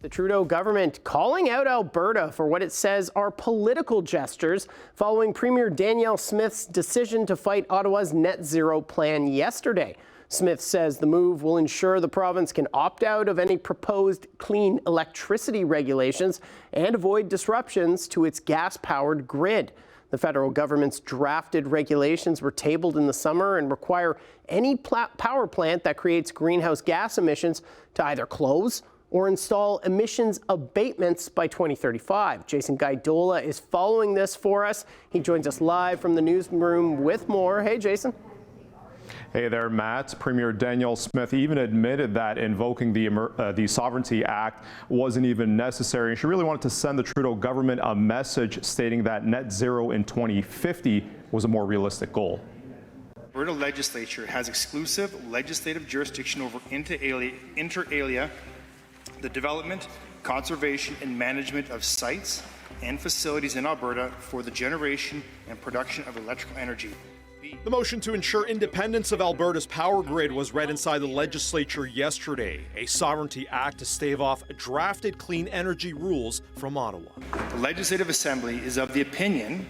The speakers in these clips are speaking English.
The Trudeau government calling out Alberta for what it says are political gestures following Premier Danielle Smith's decision to fight Ottawa's net zero plan yesterday. Smith says the move will ensure the province can opt out of any proposed clean electricity regulations and avoid disruptions to its gas-powered grid. The federal government's drafted regulations were tabled in the summer and require any power plant that creates greenhouse gas emissions to either close or install emissions abatements by 2035. Jason Gaidola is following this for us. He joins us live from the newsroom with more. Hey, Jason. Hey there, Matt. Premier Danielle Smith even admitted that invoking the Sovereignty Act wasn't even necessary. She really wanted to send the Trudeau government a message stating that net zero in 2050 was a more realistic goal. Alberta legislature has exclusive legislative jurisdiction over inter alia, the development, conservation, and management of sites and facilities in Alberta for the generation and production of electrical energy. The motion to ensure independence of Alberta's power grid was read inside the legislature yesterday, a Sovereignty Act to stave off drafted clean energy rules from Ottawa. The Legislative Assembly is of the opinion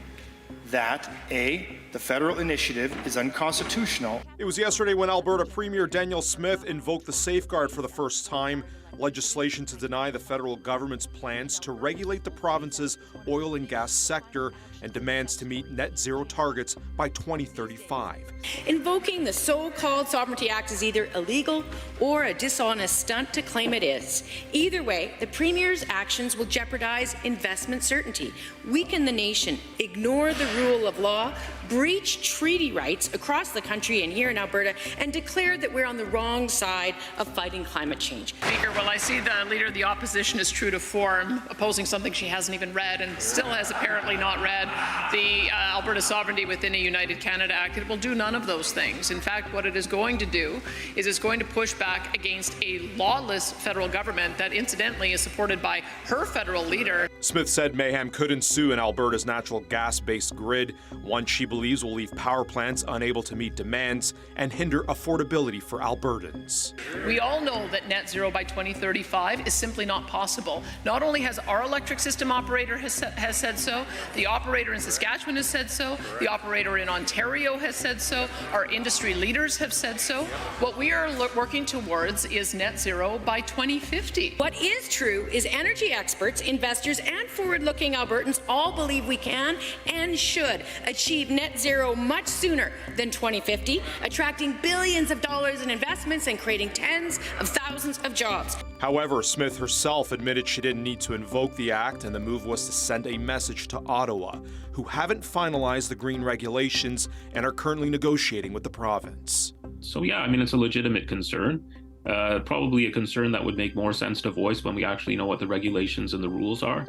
that A, the federal initiative is unconstitutional. It was yesterday when Alberta Premier Danielle Smith invoked the safeguard for the first time, legislation to deny the federal government's plans to regulate the province's oil and gas sector and demands to meet net zero targets by 2035. Invoking the so-called Sovereignty Act is either illegal or a dishonest stunt to claim it is. Either way, the Premier's actions will jeopardize investment certainty, weaken the nation, ignore the rule of law, breach treaty rights across the country and here in Alberta, and declare that we're on the wrong side of fighting climate change. Speaker, well, I see the Leader of the Opposition is true to form, opposing something she hasn't even read and still has apparently not read, the Alberta Sovereignty within a United Canada Act. It will do none of those things. In fact, what it is going to do is it's going to push back against a lawless federal government that incidentally is supported by her federal leader. Smith said mayhem could ensue in Alberta's natural gas-based grid, one she believes will leave power plants unable to meet demands and hinder affordability for Albertans. We all know that net zero by 2035 is simply not possible. Not only has our electric system operator has said so, the operator in Saskatchewan has said so, the operator in Ontario has said so, our industry leaders have said so. What we are working towards is net zero by 2050. What is true is energy experts, investors, and forward-looking Albertans all believe we can and should achieve net zero much sooner than 2050, attracting billions of dollars in investments and creating tens of thousands of jobs. However, Smith herself admitted she didn't need to invoke the act, and the move was to send a message to Ottawa, who haven't finalized the green regulations and are currently negotiating with the province. So yeah, I mean, it's a legitimate concern. Probably a concern that would make more sense to voice when we actually know what the regulations and the rules are.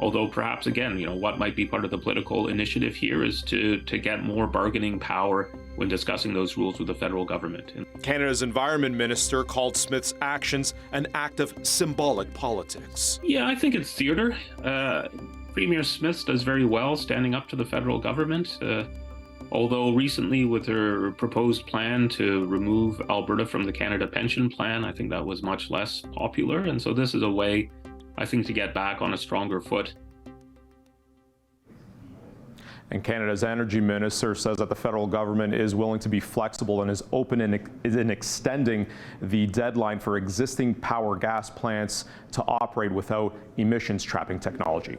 Although perhaps, again, what might be part of the political initiative here is to get more bargaining power when discussing those rules with the federal government. Canada's Environment Minister called Smith's actions an act of symbolic politics. Yeah, I think it's theater. Premier Smith does very well standing up to the federal government. Although recently with her proposed plan to remove Alberta from the Canada Pension Plan, I think that was much less popular. And so this is a way, I think, to get back on a stronger foot. And Canada's energy minister says that the federal government is willing to be flexible and is open in extending the deadline for existing power gas plants to operate without emissions trapping technology.